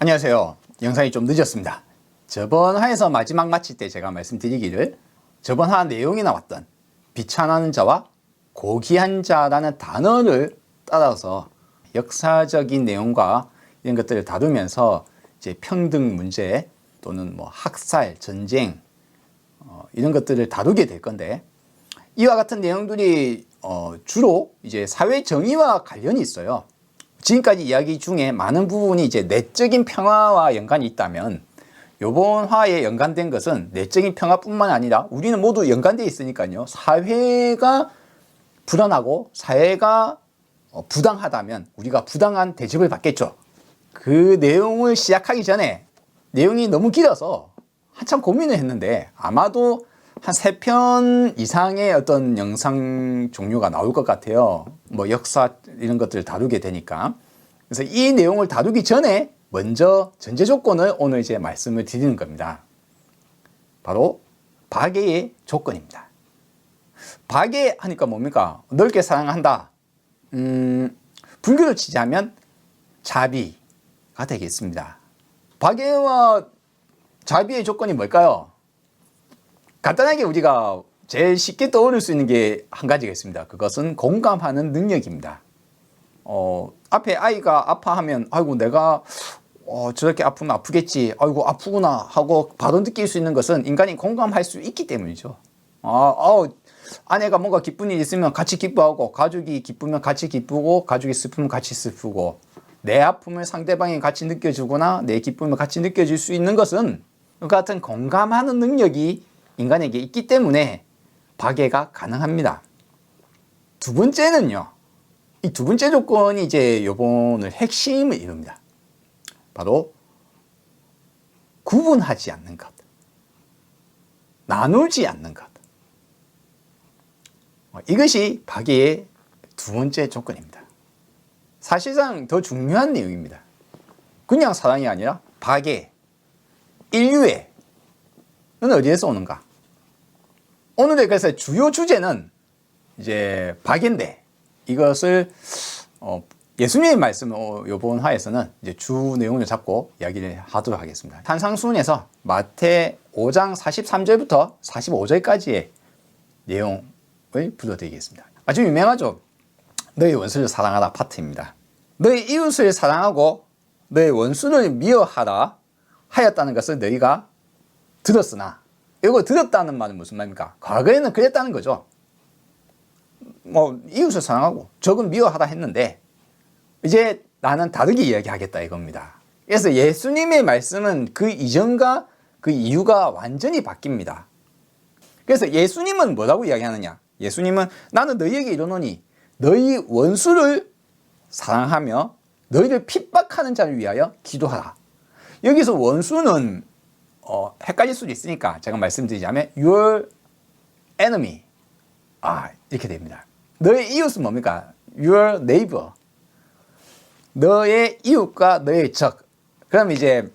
안녕하세요. 영상이 좀 늦었습니다. 저번 화에서 마지막 마칠 때 제가 말씀드리기를 저번 화 내용이 나왔던 비천하는 자와 고귀한 자라는 단어를 따라서 역사적인 내용과 이런 것들을 다루면서 이제 평등 문제 또는 뭐 학살, 전쟁 이런 것들을 다루게 될 건데, 이와 같은 내용들이 주로 이제 사회 정의와 관련이 있어요. 지금까지 이야기 중에 많은 부분이 이제 내적인 평화와 연관이 있다면, 이번 화에 연관된 것은 내적인 평화뿐만 아니라 우리는 모두 연관되어 있으니까요. 사회가 불안하고 사회가 부당하다면 우리가 부당한 대접을 받겠죠. 그 내용을 시작하기 전에 내용이 너무 길어서 한참 고민을 했는데, 아마도 한 3편 이상의 어떤 영상 종류가 나올 것 같아요. 뭐 역사 이런 것들을 다루게 되니까. 그래서 이 내용을 다루기 전에 먼저 전제 조건을 오늘 이제 말씀을 드리는 겁니다. 바로 박애의 조건입니다. 박애 하니까 뭡니까? 넓게 사랑한다. 불교로 치자면 자비가 되겠습니다. 박애와 자비의 조건이 뭘까요? 간단하게 우리가 제일 쉽게 떠올릴 수 있는 게 한 가지가 있습니다. 그것은 공감하는 능력입니다. 앞에 아이가 아파하면 아이고 내가 저렇게 아프면 아프겠지, 아이고 아프구나 하고 바로 느낄 수 있는 것은 인간이 공감할 수 있기 때문이죠. 아내가 뭔가 기쁜 일이 있으면 같이 기뻐하고, 가족이 기쁘면 같이 기쁘고, 가족이 슬프면 같이 슬프고, 내 아픔을 상대방이 같이 느껴주거나 내 기쁨을 같이 느껴질 수 있는 것은 그 같은 공감하는 능력이 인간에게 있기 때문에 박애가 가능합니다. 두 번째는요, 이 두 번째 조건이 이제 요번을 핵심을 이룹니다. 바로 구분하지 않는 것, 나누지 않는 것. 이것이 박애의 두 번째 조건입니다. 사실상 더 중요한 내용입니다. 그냥 사랑이 아니라 박애, 인류애는 어디에서 오는가? 오늘의 그래서 주요 주제는 이제 박애인데, 이것을 예수님의 말씀 요번 화에서는 이제 주 내용을 잡고 이야기를 하도록 하겠습니다. 산상수훈에서 마태 5장 43절부터 45절까지의 내용을 불러드리겠습니다. 아주 유명하죠. 너희 원수를 사랑하라 파트입니다. 너희 이웃을 사랑하고 너희 원수를 미워하라 하였다는 것을 너희가 들었으나, 이거 들었다는 말은 무슨 말입니까? 과거에는 그랬다는 거죠. 이웃을 사랑하고 적은 미워하라 했는데 이제 나는 다르게 이야기하겠다 이겁니다. 그래서 예수님의 말씀은 그 이전과 그 이유가 완전히 바뀝니다. 그래서 예수님은 뭐라고 이야기하느냐? 예수님은 나는 너희에게 이르노니 너희 원수를 사랑하며 너희를 핍박하는 자를 위하여 기도하라. 여기서 원수는 헷갈릴 수도 있으니까 제가 말씀드리자면 your enemy, 이렇게 됩니다. 너의 이웃은 뭡니까? your neighbor, 너의 이웃과 너의 적. 그럼 이제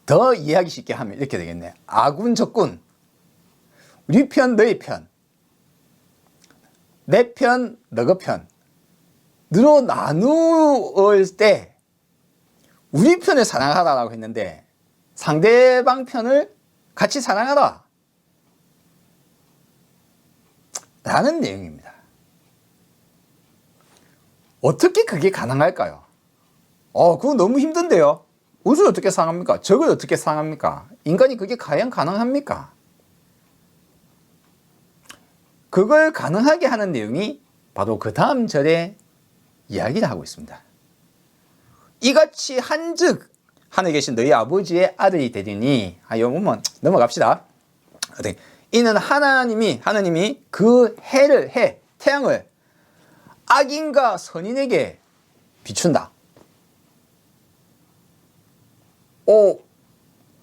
더 이해하기 쉽게 하면 이렇게 되겠네. 아군 적군, 우리 편 너희 편, 내 편 너거 편으로 나누을 때 우리 편을 사랑하라고 했는데 상대방 편을 같이 사랑하라 라는 내용입니다. 어떻게 그게 가능할까요? 그거 너무 힘든데요. 우주를 어떻게 사랑합니까? 적을 어떻게 사랑합니까? 인간이 그게 과연 가능합니까? 그걸 가능하게 하는 내용이 바로 그 다음 절에 이야기를 하고 있습니다. 이같이 한즉 하늘에 계신 너희 아버지의 아들이 되리니, 이거 보면 넘어갑시다. 이는 하나님이 그 태양을 악인과 선인에게 비춘다.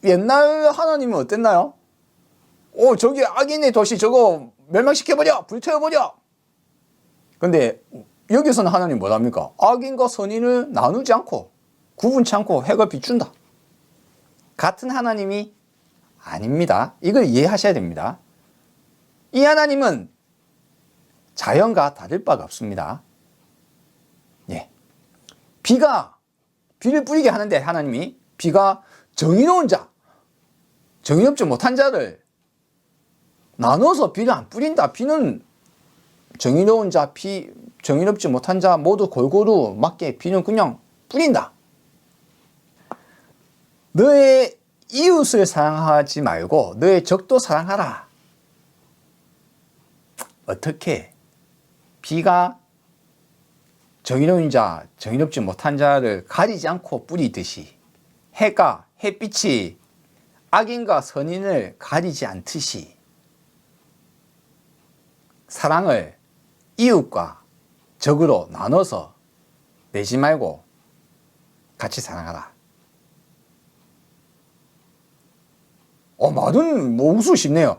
옛날 하나님은 어땠나요? 저기 악인의 도시 저거 멸망시켜버려, 불태워버려. 근데 여기서는 하나님 뭐랍니까? 악인과 선인을 나누지 않고 구분치 않고 해가 비춘다. 같은 하나님이 아닙니다. 이걸 이해하셔야 됩니다. 이 하나님은 자연과 다를 바가 없습니다. 비를 뿌리게 하는데 하나님이 B가 정의로운 자, 정의롭지 못한 자를 나눠서 B를 안 뿌린다. B는 정의로운 자, B, 정의롭지 못한 자 모두 골고루 맞게 B는 그냥 뿌린다. 너의 이웃을 사랑하지 말고 너의 적도 사랑하라. 어떻게? B가 정의로운 자, 정의롭지 못한 자를 가리지 않고 뿌리듯이 해가, 햇빛이 악인과 선인을 가리지 않듯이 사랑을 이웃과 적으로 나눠서 내지 말고 같이 사랑하라. 말은 우수 쉽네요.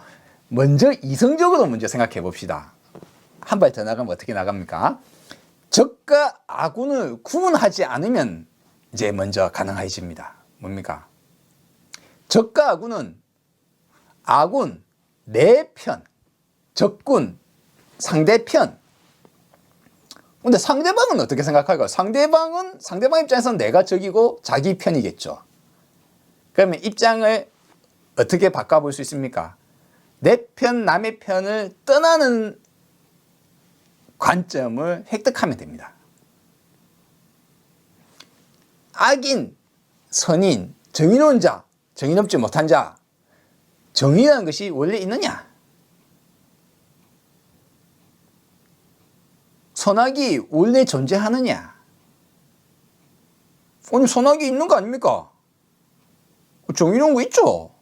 먼저 이성적으로 먼저 생각해 봅시다. 한 발 더 나가면 어떻게 나갑니까? 적과 아군을 구분하지 않으면 이제 먼저 가능해집니다. 뭡니까? 적과 아군은 아군, 내 편, 적군, 상대편. 근데 상대방은 어떻게 생각할까요? 상대방 입장에서는 내가 적이고 자기 편이겠죠. 그러면 입장을 어떻게 바꿔볼 수 있습니까? 내 편, 남의 편을 떠나는 관점을 획득하면 됩니다. 악인, 선인, 정의로운 자, 정의롭지 못한 자, 정의라는 것이 원래 있느냐? 선악이 원래 존재하느냐? 아니, 선악이 있는 거 아닙니까? 정의로운 거 있죠?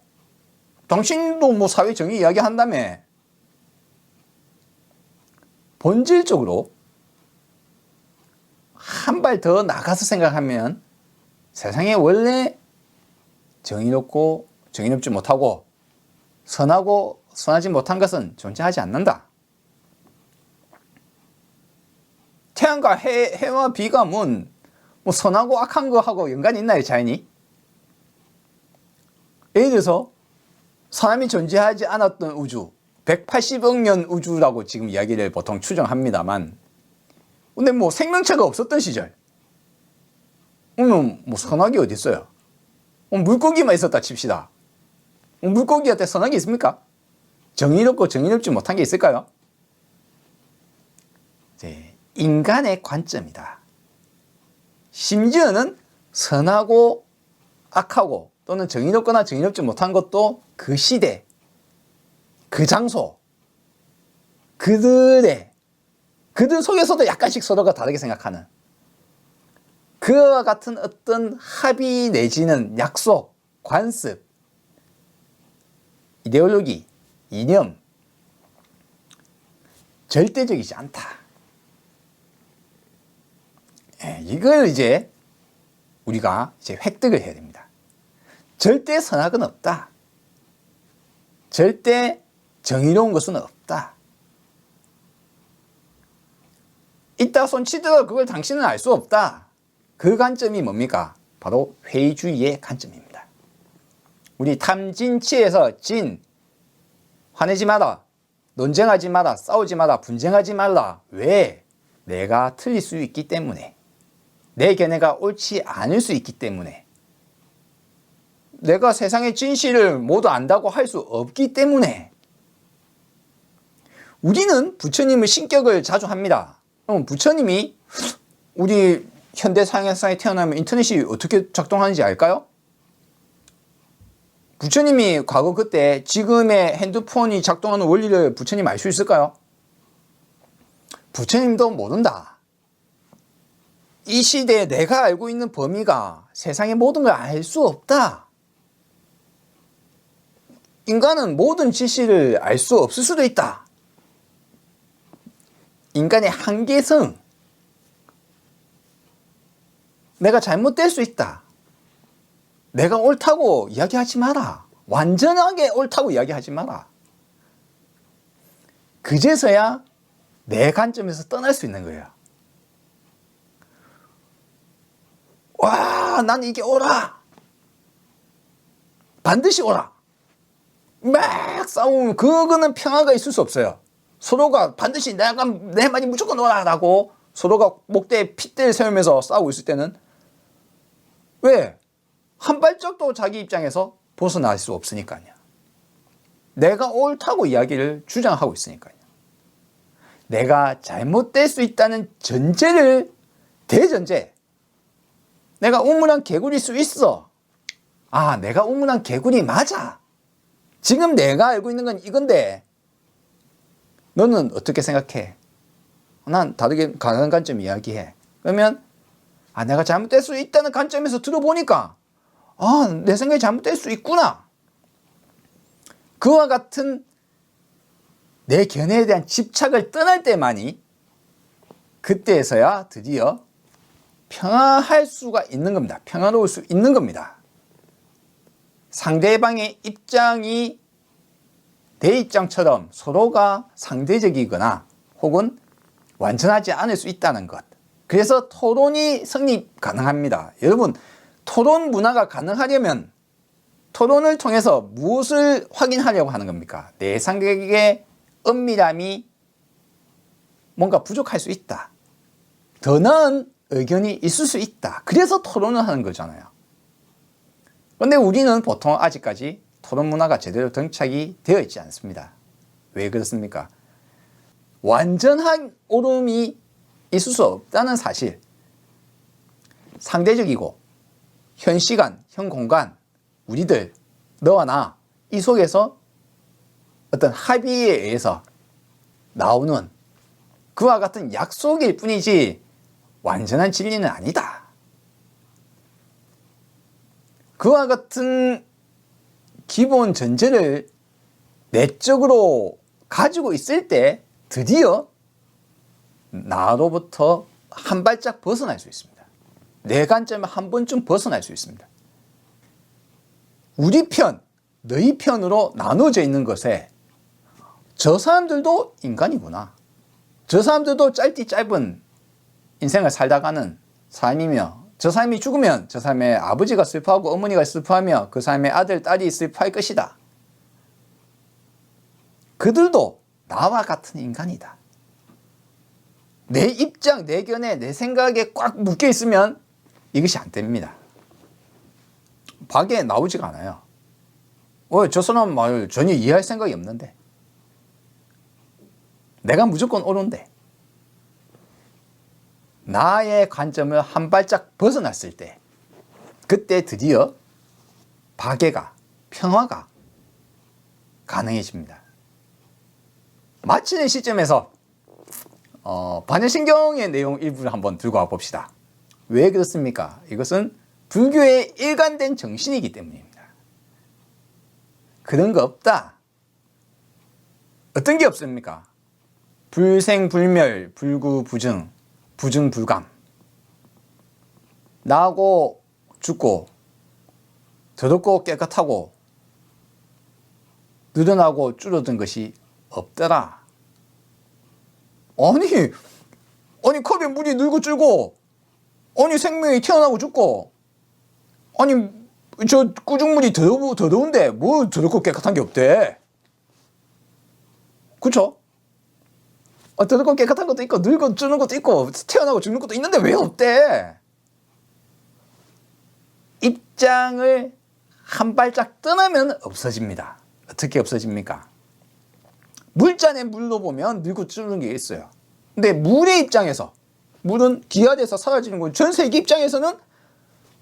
당신도 뭐 사회 정의 이야기 한다며. 본질적으로 한 발 더 나가서 생각하면 세상에 원래 정의롭고 정의롭지 못하고 선하고 선하지 못한 것은 존재하지 않는다. 태양과 해와 비가 뭐 선하고 악한 거하고 연관이 있나요, 자연이? 예를 들어서 사람이 존재하지 않았던 우주, 180억 년 우주라고 지금 이야기를 보통 추정합니다만, 근데 뭐 생명체가 없었던 시절, 뭐 선악이 어디 있어요? 물고기만 있었다 칩시다. 물고기한테 선악이 있습니까? 정의롭고 정의롭지 못한 게 있을까요? 인간의 관점이다. 심지어는 선하고 악하고 또는 정의롭거나 정의롭지 못한 것도 그 시대, 그 장소, 그들 속에서도 약간씩 서로가 다르게 생각하는 그와 같은 어떤 합의 내지는 약속, 관습, 이데올로기, 이념, 절대적이지 않다. 이걸 이제 우리가 획득을 해야 됩니다. 절대 선악은 없다. 절대 정의로운 것은 없다. 있다 손치더라도 그걸 당신은 알 수 없다. 그 관점이 뭡니까? 바로 회의주의의 관점입니다. 우리 탐진치에서 진, 화내지 마라, 논쟁하지 마라, 싸우지 마라, 분쟁하지 말라. 왜? 내가 틀릴 수 있기 때문에. 내 견해가 옳지 않을 수 있기 때문에. 내가 세상의 진실을 모두 안다고 할 수 없기 때문에. 우리는 부처님의 신격을 자주 합니다. 그럼 부처님이 우리 현대 상해상에 태어나면 인터넷이 어떻게 작동하는지 알까요? 부처님이 과거 그때 지금의 핸드폰이 작동하는 원리를 부처님 알 수 있을까요? 부처님도 모른다. 이 시대에 내가 알고 있는 범위가 세상의 모든 걸 알 수 없다. 인간은 모든 지식을 알 수 없을 수도 있다. 인간의 한계성, 내가 잘못될 수 있다. 내가 옳다고 이야기하지 마라. 완전하게 옳다고 이야기하지 마라. 그제서야 내 관점에서 떠날 수 있는 거예요. 와, 난 이게 옳아. 반드시 옳아. 막 싸우면 그거는 평화가 있을 수 없어요. 서로가 반드시 내 말이 무조건 옳아라고 서로가 목대에 핏대를 세우면서 싸우고 있을 때는 왜? 한 발짝도 자기 입장에서 벗어날 수 없으니까요. 내가 옳다고 이야기를 주장하고 있으니까요. 내가 잘못될 수 있다는 전제를 대전제. 내가 우물안 개구리일 수 있어. 아, 내가 우물안 개구리 맞아. 지금 내가 알고 있는 건 이건데 너는 어떻게 생각해? 난 다르게 다른 관점 이야기해. 그러면 내가 잘못될 수 있다는 관점에서 들어보니까 내 생각이 잘못될 수 있구나. 그와 같은 내 견해에 대한 집착을 떠날 때만이 그때에서야 드디어 평화할 수가 있는 겁니다. 평화로울 수 있는 겁니다. 상대방의 입장이 내 입장처럼 서로가 상대적이거나 혹은 완전하지 않을 수 있다는 것. 그래서 토론이 성립 가능합니다. 여러분, 토론 문화가 가능하려면 토론을 통해서 무엇을 확인하려고 하는 겁니까? 내 상대의 은밀함이 뭔가 부족할 수 있다. 더 나은 의견이 있을 수 있다. 그래서 토론을 하는 거잖아요. 그런데 우리는 보통 아직까지 토론 문화가 제대로 정착이 되어 있지 않습니다. 왜 그렇습니까? 완전한 옳음이 있을 수 없다는 사실. 상대적이고 현 시간, 현 공간, 우리들, 너와 나, 이 속에서 어떤 합의에 의해서 나오는 그와 같은 약속일 뿐이지 완전한 진리는 아니다. 그와 같은 기본 전제를 내적으로 가지고 있을 때 드디어 나로부터 한 발짝 벗어날 수 있습니다. 내 관점에 한 번쯤 벗어날 수 있습니다. 우리 편, 너희 편으로 나눠져 있는 것에 저 사람들도 인간이구나. 저 사람들도 짧디 짧은 인생을 살다 가는 사람이며 저 사람이 죽으면 저 사람의 아버지가 슬퍼하고 어머니가 슬퍼하며 그 사람의 아들, 딸이 슬퍼할 것이다. 그들도 나와 같은 인간이다. 내 입장, 내 견해, 내 생각에 꽉 묶여 있으면 이것이 안 됩니다. 밖에 나오지가 않아요. 저 사람 말 전혀 이해할 생각이 없는데. 내가 무조건 옳은데. 나의 관점을 한 발짝 벗어났을 때 그때 드디어 박애가, 평화가 가능해집니다. 마치는 시점에서 반야신경의 내용 일부를 한번 들고 와 봅시다. 왜 그렇습니까? 이것은 불교의 일관된 정신이기 때문입니다. 그런 거 없다. 어떤 게 없습니까? 불생불멸, 불구부증, 부증불감. 나고 죽고 더럽고 깨끗하고 늘어나고 줄어든 것이 없더라. 아니 컵에 물이 늘고 줄고, 아니 생명이 태어나고 죽고, 아니 저 꾸중물이 더러운데 뭐 더럽고 깨끗한 게 없대. 그쵸? 더럽고 깨끗한 것도 있고 늙고 주는 것도 있고 태어나고 죽는 것도 있는데 왜 없대? 입장을 한 발짝 떠나면 없어집니다. 어떻게 없어집니까? 물잔에 물로 보면 늙고 주는 게 있어요. 근데 물의 입장에서, 물은 기화돼서 사라지는 거고, 전 세계 입장에서는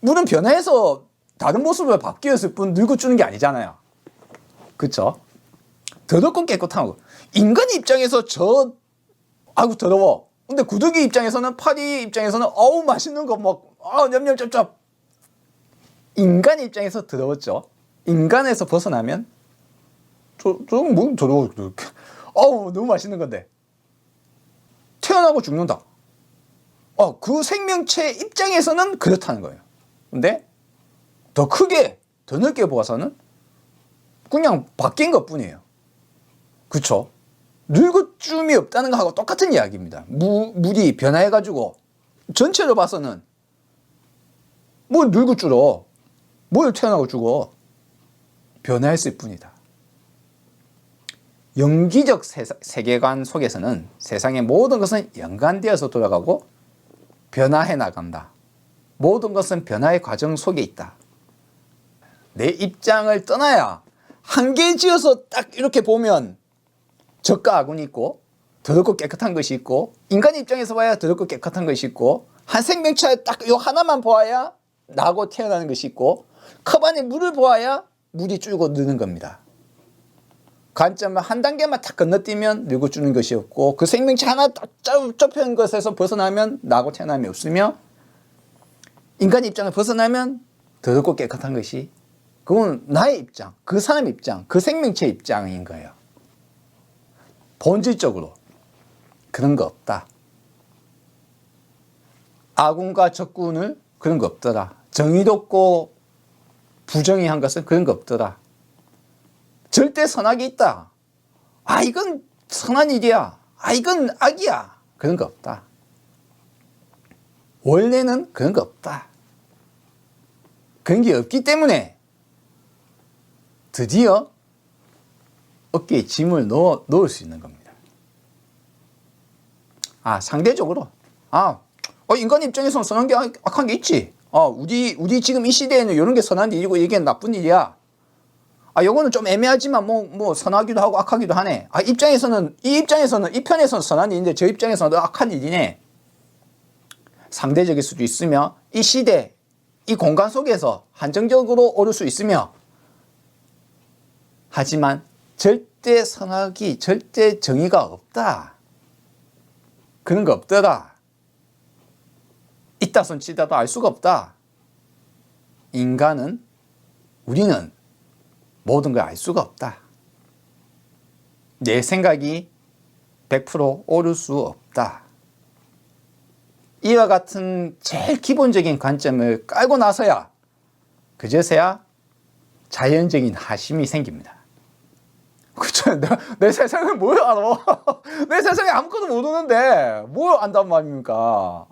물은 변해서 다른 모습으로 바뀌었을 뿐 늙고 주는 게 아니잖아요. 그쵸? 더럽고 깨끗하고. 인간의 입장에서 아이고 더러워. 근데 구더기 입장에서는, 파리 입장에서는 어우 맛있는 거 냠냠짭짭. 인간의 입장에서 더러웠죠. 인간에서 벗어나면 저건 뭐 더러워. 어우 너무 맛있는 건데. 태어나고 죽는다. 그 생명체 입장에서는 그렇다는 거예요. 근데 더 크게, 더 넓게 보아서는 그냥 바뀐 것 뿐이에요. 그쵸? 늙어줌이 없다는 거하고 똑같은 이야기입니다. 물이 변화해가지고 전체로 봐서는 뭐 늙어 줄어, 뭘 태어나고 죽어, 변화했을 뿐이다. 영기적 세계관 속에서는 세상의 모든 것은 연관되어서 돌아가고 변화해 나간다. 모든 것은 변화의 과정 속에 있다. 내 입장을 떠나야 한계 지어서 딱 이렇게 보면 적과 아군이 있고 더럽고 깨끗한 것이 있고 인간의 입장에서 봐야 더럽고 깨끗한 것이 있고 한 생명체 딱 요 하나만 보아야 나고 태어나는 것이 있고 컵 안에 물을 보아야 물이 줄고 느는 겁니다. 관점을 한 단계만 딱 건너뛰면 늙어 주는 것이 없고 그 생명체 하나 딱 좁혀진 것에서 벗어나면 나고 태어남이 없으며 인간의 입장을 벗어나면 더럽고 깨끗한 것이 그건 나의 입장, 그 사람 입장, 그 생명체 입장인 거예요. 본질적으로 그런 거 없다. 아군과 적군을 그런 거 없더라. 정의롭고 부정의한 것은 그런 거 없더라. 절대 선악이 있다. 아 이건 선한 일이야. 아 이건 악이야. 그런 거 없다. 원래는 그런 거 없다. 그런 게 없기 때문에 드디어 어깨에 짐을 넣을 수 있는 겁니다. 아 상대적으로 인간 입장에서는 선한 게 악한 게 있지. 우리 지금 이 시대에는 이런 게 선한 일이고 이게 나쁜 일이야. 요거는 좀 애매하지만 뭐 선하기도 하고 악하기도 하네. 이 입장에서는 이 편에서는 선한 일인데 저 입장에서는 악한 일이네. 상대적일 수도 있으며 이 시대 이 공간 속에서 한정적으로 오를 수 있으며 하지만 절대 선악이 절대 정의가 없다. 그런 거 없더라. 있다 손치다도 알 수가 없다. 우리는 모든 걸 알 수가 없다. 내 생각이 100% 옳을 수 없다. 이와 같은 제일 기본적인 관점을 깔고 나서야 그제서야 자연적인 하심이 생깁니다. 그쵸? 내 세상을 뭘 알아? 내 세상에 아무것도 모르는데 뭘 안단 말입니까?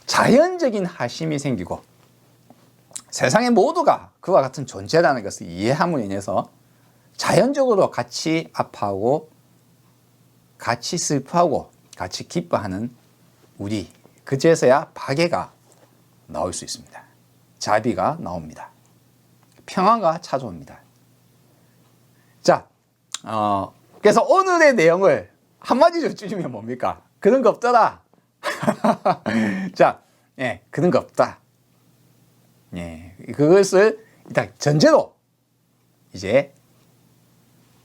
자연적인 하심이 생기고 세상의 모두가 그와 같은 존재라는 것을 이해함으로 인해서 자연적으로 같이 아파하고 같이 슬퍼하고 같이 기뻐하는 우리 그제서야 박애가 나올 수 있습니다. 자비가 나옵니다. 평화가 찾아옵니다. 자, 그래서 오늘의 내용을 한마디로 줄이면 뭡니까? 그런 거 없더라. 자, 그런 거 없다. 그것을 일단 전제로 이제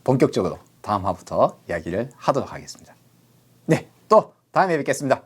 본격적으로 다음 화부터 이야기를 하도록 하겠습니다. 네, 또 다음에 뵙겠습니다.